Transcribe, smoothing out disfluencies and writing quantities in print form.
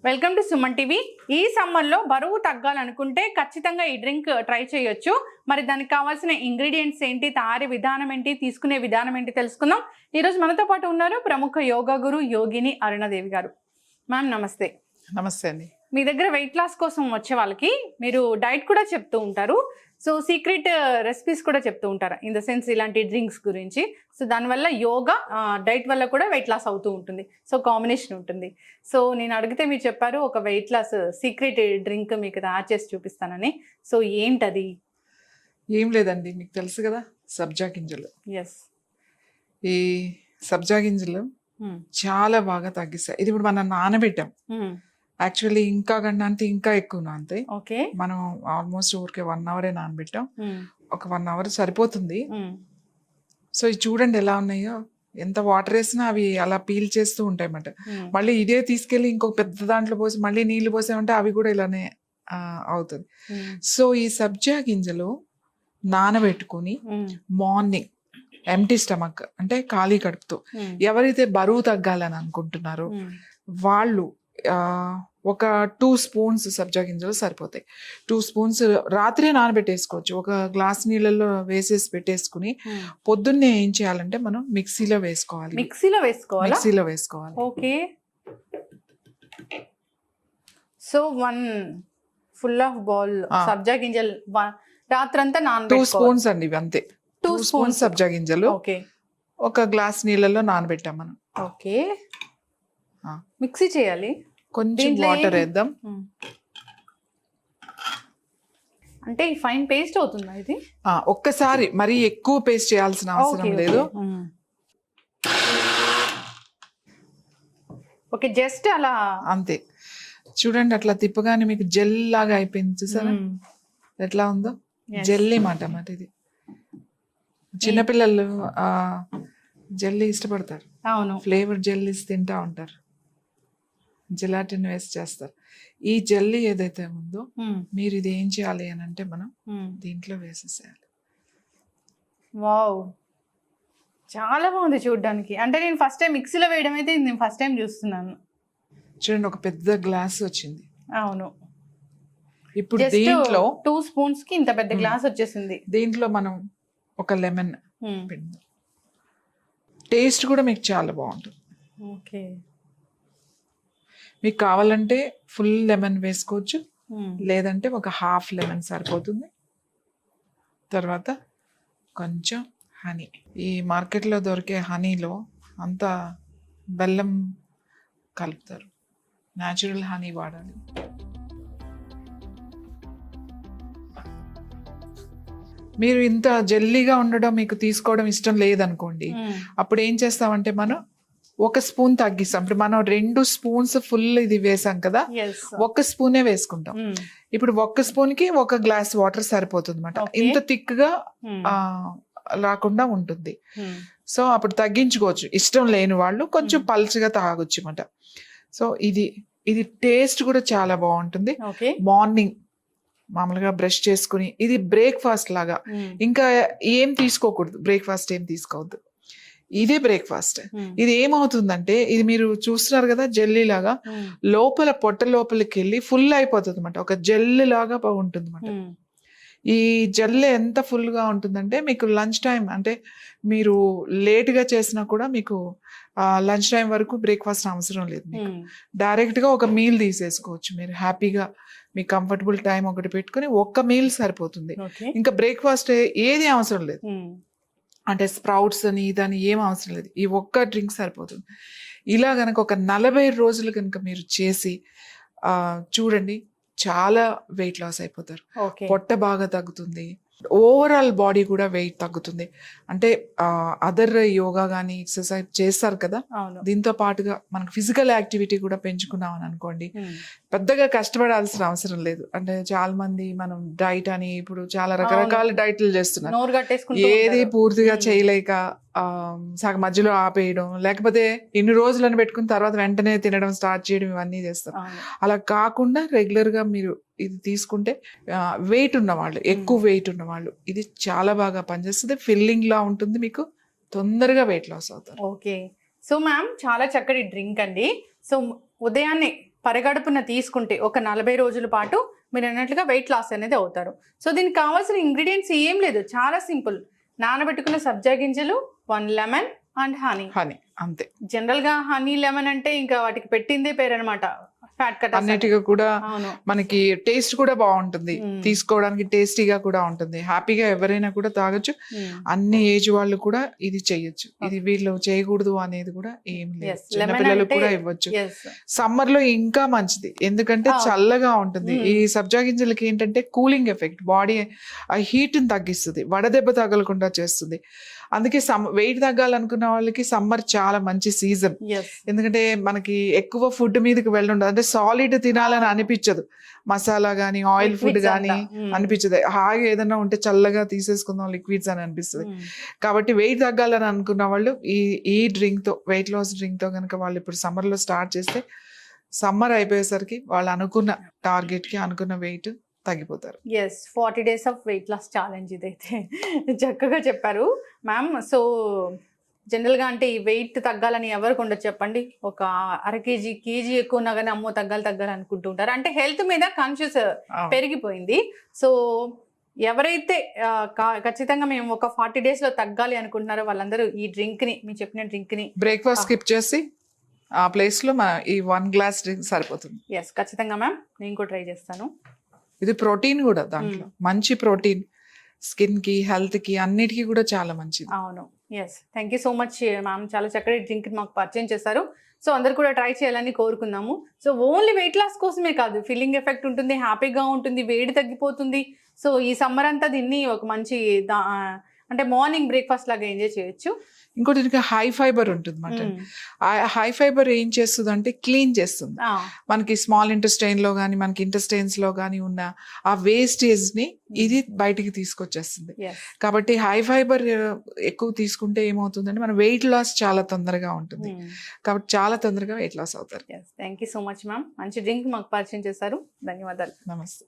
Welcome to Suman TV. ఈ సమ్మర్లో బరువు తగ్గాలనుకుంటే ఖచ్చితంగా ఈ డ్రింక్ ట్రై చేయొచ్చు. మరి దానికి కావాల్సిన ఇంగ్రీడియంట్స్ ఏంటి, తయారీ విధానం ఏంటి, తీసుకునే విధానం ఏంటి తెలుసుకుందాం. ఈరోజు మనతో పాటు ఉన్నారు ప్రముఖ యోగా గురు యోగిని అరుణాదేవి గారు. మ్యామ్ నమస్తే. నమస్తే అండి. మీ దగ్గర వెయిట్ లాస్ కోసం వచ్చే వాళ్ళకి మీరు డైట్ కూడా చెప్తూ ఉంటారు. సో సీక్రెట్ రెసిపీస్ కూడా చెప్తూ ఉంటారు, ఇన్ ద సెన్స్ ఇలాంటి డ్రింక్స్ గురించి. సో దానివల్ల యోగా డైట్ వల్ల కూడా వెయిట్ లాస్ అవుతూ ఉంటుంది. సో కాంబినేషన్ ఉంటుంది. సో నేను అడిగితే మీరు చెప్పారు ఒక వెయిట్ లాస్ సీక్రెట్ డ్రింక్ మీకు తయారు చేసి చూపిస్తానని. సో ఏంటది? ఏం లేదండి, మీకు తెలుసు కదా సబ్జా గింజలు. ఎస్, ఈ సబ్జా గింజలు చాలా బాగా తగ్గిస్తాయి. ఇది ఇప్పుడు మనం నానబెట్టాం, యాక్చువల్లీ ఇంకా కన్నా అంటే ఇంకా ఎక్కువ నానతాయి. ఓకే, మనం ఆల్మోస్ట్ ఊరికే 1 అవరే నానబెట్టాం. ఒక 1 అవర్ సరిపోతుంది. సో ఇది చూడండి ఎలా ఉన్నాయో, ఎంత వాటర్ వేసినా అవి అలా పీల్ చేస్తూ ఉంటాయి అన్నమాట. మళ్ళీ ఇదే తీసుకెళ్ళి ఇంకొక పెద్ద దాంట్లో పోసి మళ్ళీ నీళ్లు పోసామంటే అవి కూడా ఇలానే అవుతుంది. సో ఈ సబ్జా గింజలు నానబెట్టుకుని మార్నింగ్ ఎంటీ స్టమక్ అంటే ఖాళీ కడుపుతో ఎవరైతే బరువు తగ్గాలని అనుకుంటున్నారో వాళ్ళు ఒక 2 స్పూన్స్ సబ్జా గింజలు సరిపోతాయి. 2 స్పూన్స్ రాత్రి నానబెట్టేసుకోవచ్చు. ఒక గ్లాస్ నీళ్ళలో వేసేసి పెట్టేసుకుని పొద్దున్నే ఏం చేయాలంటే మనం మిక్సీలో వేసుకోవాలి. మిక్సీలో వేసుకోవాలి. Okay, so 1 full of bowl సబ్జా గింజలు రాత్రంతా 2 స్పూన్స్ అండి, ఇవి అంతే. 2 స్పూన్స్ సబ్జా గింజలు ఒక గ్లాస్ నీళ్ళలో నానబెట్టాం మనం. ఓకే, మిక్సీ చేయాలి. కొంచెం వాటర్ వేద్దాం. అంటే ఫైన్ పేస్ట్ అవుతుందా ఇది? ఒక్కసారి మరి ఎక్కువ పేస్ట్ చేయాల్సిన అవసరం లేదు. ఓకే, జస్ట్ అలా అంతే. చూడండి అట్లా తిప్పగానే మీకు జెల్ లాగా అయిపోయింది. చూసారా ఎట్లా ఉందో? జెల్లీ మాట మాట ఇది. చిన్నపిల్లలు జెల్లీ ఇష్టపడతారు. అవును, ఫ్లేవర్ జెల్లీస్ తింటా ఉంటారు, జెలాటిన్ వేసి చేస్తారు. ఈ జెల్లీ ఏదైతే ఉందో మీరు ఇది ఏం చేయాలి అని అంటే మనం దీంట్లో వేసేసేయాలి. వావ్, చాలా బాగుంది చూడడానికి. అంటే నేను ఫస్ట్ టైం మిక్సీలో వేయడం అయితే నేను ఫస్ట్ టైం చూస్తున్నాను. చూడండి ఒక పెద్ద గ్లాస్ వచ్చింది. అవును, ఇప్పుడు దీంట్లో 2 స్పూన్స్ కి ఇంత పెద్ద గ్లాస్ వచ్చేసింది. దీంట్లో మనం ఒక లెమన్ పిండి. టేస్ట్ కూడా మీకు చాలా బాగుంటుంది. ఓకే, మీకు కావాలంటే ఫుల్ లెమన్ వేసుకోవచ్చు, లేదంటే ఒక హాఫ్ లెమన్ సరిపోతుంది. తర్వాత కొంచెం హనీ. ఈ మార్కెట్లో దొరికే హనీలో అంతా బెల్లం కలుపుతారు, న్యాచురల్ హనీ వాడాలి. మీరు ఇంత జెల్లీగా ఉండడం మీకు తీసుకోవడం ఇష్టం లేదనుకోండి, అప్పుడు ఏం చేస్తామంటే మనం 1 స్పూన్ తగ్గిస్తాం. ఇప్పుడు మనం 2 స్పూన్స్ ఫుల్ ఇది వేసాం కదా, 1 స్పూనే వేసుకుంటాం. ఇప్పుడు 1 స్పూన్ కి 1 గ్లాస్ వాటర్ సరిపోతుంది అన్నమాట. ఇంత థిక్ గా రాకుండా ఉంటుంది. సో అప్పుడు తగ్గించుకోవచ్చు. ఇష్టం లేని వాళ్ళు కొంచెం పల్చగా తాగొచ్చు అన్నమాట. సో ఇది టేస్ట్ కూడా చాలా బాగుంటుంది. మార్నింగ్ మామూలుగా బ్రష్ చేసుకుని, ఇది బ్రేక్ఫాస్ట్ లాగా. ఇంకా ఏం తీసుకోకూడదు, బ్రేక్ఫాస్ట్ ఏం తీసుకోవద్దు, ఇదే బ్రేక్ఫాస్ట్. ఇది ఏమవుతుందంటే, ఇది మీరు చూస్తున్నారు కదా జెల్లీ లాగా, లోపల పొట్ట లోపలికి వెళ్ళి ఫుల్ అయిపోతుంది అన్నమాట. ఒక జెల్ లాగా బాగుంటుంది అన్నమాట. ఈ జెల్ ఎంత ఫుల్ గా ఉంటుందంటే మీకు లంచ్ టైం అంటే మీరు లేట్ గా చేసినా కూడా మీకు లంచ్ టైం వరకు బ్రేక్ఫాస్ట్ అవసరం లేదు. మీకు డైరెక్ట్ గా ఒక మీల్ తీసేసుకోవచ్చు. మీరు హ్యాపీగా మీ కంఫర్టబుల్ టైం ఒకటి పెట్టుకుని 1 మీల్ సరిపోతుంది. ఇంకా బ్రేక్ఫాస్ట్ ఏది అవసరం లేదు. అంటే స్ప్రౌట్స్ అని ఇదని ఏం అవసరం లేదు. ఈ 1 డ్రింక్ సరిపోతుంది. ఇలా గనక ఒక 40 రోజులు కనుక మీరు చేసి చూడండి, చాలా వెయిట్ లాస్ అయిపోతారు. పొట్ట బాగా తగ్గుతుంది, ఓవరాల్ బాడీ కూడా వెయిట్ తగ్గుతుంది. అంటే అదర్ యోగా కానీ ఎక్సర్సైజ్ చేస్తారు కదా, దీంతో పాటుగా మనకు ఫిజికల్ యాక్టివిటీ కూడా పెంచుకున్నాం అని అనుకోండి, పెద్దగా కష్టపడాల్సిన అవసరం లేదు. అంటే చాలా మంది మనం డైట్ అని ఇప్పుడు చాలా రకరకాల డైట్లు చేస్తున్నారు. ఏది పూర్తిగా చేయలేక సగం మధ్యలో ఆపేయడం, లేకపోతే ఇన్ని రోజులను పెట్టుకుని తర్వాత వెంటనే తినడం స్టార్ట్ చేయడం, ఇవన్నీ చేస్తారు. అలా కాకుండా రెగ్యులర్ గా మీరు ఇది తీసుకుంటే వెయిట్ ఉన్నవాళ్ళు, ఎక్కువ వెయిట్ ఉన్నవాళ్ళు ఇది చాలా బాగా పనిచేస్తుంది. ఫిల్లింగ్ లా ఉంటుంది, మీకు తొందరగా వెయిట్ లాస్ అవుతారు. ఓకే, సో మ్యామ్ చాలా చక్కటి డ్రింక్ అండి. సో ఉదయాన్నే పరిగడుపున తీసుకుంటే ఒక 40 రోజుల పాటు మీరు అన్నట్లుగా వెయిట్ లాస్ అనేది అవుతారు. సో దీనికి కావాల్సిన ఇంగ్రీడియంట్స్ ఏం లేదు, చాలా సింపుల్. నానబెట్టుకున్న సబ్జా గింజలు, 1 లెమన్ అండ్ హనీ. అంతే. జనరల్ గా హనీ లెమన్ అంటే ఇంకా వాటికి పెట్టిందే పేరు అనమాట, ఫ్యాట్ కట్. అన్నిటిగా కూడా మనకి టేస్ట్ కూడా బాగుంటుంది, తీసుకోవడానికి టేస్టీగా కూడా ఉంటుంది, హ్యాపీగా ఎవరైనా కూడా తాగొచ్చు. అన్ని ఏజ్ వాళ్ళు కూడా ఇది చేయొచ్చు. ఇది వీళ్ళు చేయకూడదు అనేది కూడా ఏం లేదు, చిన్నపిల్లలు కూడా ఇవ్వచ్చు. సమ్మర్ లో ఇంకా మంచిది, ఎందుకంటే చల్లగా ఉంటుంది. ఈ సబ్జా గింజలకి ఏంటంటే కూలింగ్ ఎఫెక్ట్, బాడీ హీట్ ని తగ్గిస్తుంది, వడదెబ్బ తగలకుండా చేస్తుంది. అందుకే వెయిట్ తగ్గాలనుకున్న వాళ్ళకి సమ్మర్ చాలా మంచి సీజన్. ఎందుకంటే మనకి ఎక్కువ ఫుడ్ మీదకి వెళ్ళుండదు, అంటే సాలిడ్ తినాలని అనిపించదు, మసాలా గానీ ఆయిల్ ఫుడ్ గానీ అనిపించదు. హాయిగా ఏదైనా ఉంటే చల్లగా తీసేసుకుందాం లిక్విడ్స్ అని అనిపిస్తుంది. కాబట్టి వెయిట్ తగ్గాలని అనుకున్న వాళ్ళు ఈ డ్రింక్ తో, వెయిట్ లాస్ డ్రింక్ తో కనుక వాళ్ళు ఇప్పుడు సమ్మర్ లో స్టార్ట్ చేస్తే సమ్మర్ అయిపోయేసరికి వాళ్ళు అనుకున్న టార్గెట్ కి అనుకున్న వెయిట్ తగ్గిపోతారు. 40 days of weight loss challenge ఇదైతే చక్కగా చెప్పారు మ్యామ్. సో జనరల్గా అంటే ఈ వెయిట్ తగ్గాలని ఎవరికి ఉండదు చెప్పండి. ఒక అర కేజీ ఎక్కువ ఉన్నా కానీ అమ్మో తగ్గాలి అనుకుంటూ ఉంటారు. అంటే హెల్త్ మీద కాన్షియస్ పెరిగిపోయింది. సో ఎవరైతే ఖచ్చితంగా మేము ఒక 40 days లో తగ్గాలి అనుకుంటున్నారో వాళ్ళందరూ ఈ డ్రింక్ ని, మీరు చెప్పిన డ్రింక్ ని బ్రేక్ఫాస్ట్ స్కిప్ చేసి ఆ ప్లేస్ లో ఈ 1 glass డ్రింక్ సరిపోతుంది. ఖచ్చితంగా మ్యామ్, నేను కూడా ట్రై చేస్తాను. ఇది ప్రోటీన్ కూడా, దాంట్లో మంచి ప్రోటీన్, స్కిన్ కి హెల్త్ కి అన్నిటికీ కూడా చాలా మంచిది. అవును. Thank you so much ma'am, చాలా చక్కటి డ్రింక్ మాకు పరిచయం చేశారు. సో అందరు కూడా ట్రై చేయాలని కోరుకుందాము. సో ఓన్లీ వెయిట్ లాస్ కోసమే కాదు, ఫీలింగ్ ఎఫెక్ట్ ఉంటుంది, హ్యాపీగా ఉంటుంది, వేడి తగ్గిపోతుంది. సో ఈ సమ్మర్ అంతా దీన్ని ఒక మంచి అంటే మార్నింగ్ బ్రేక్ఫాస్ట్ లాగా ఎంజాయ్ చేయొచ్చు. ఇంకోటి హై ఫైబర్ ఉంటుంది మటన్. హై ఫైబర్ ఏం చేస్తుంది అంటే క్లీన్ చేస్తుంది. మనకి స్మాల్ ఇంటెస్టైన్ లో కానీ మనకి ఇంటెస్టైన్స్ లో కానీ ఉన్న ఆ వేస్టేజ్ ని ఇది బయటికి తీసుకొచ్చేస్తుంది. కాబట్టి హై ఫైబర్ ఎక్కువ తీసుకుంటే ఏమవుతుందంటే మన వెయిట్ లాస్ చాలా తొందరగా ఉంటుంది. కాబట్టి చాలా తొందరగా వెయిట్ లాస్ అవుతారు. Thank you so much ma'am, మంచి డ్రింక్ మాకు పరిచయం చేశారు. ధన్యవాదాలు. నమస్తే.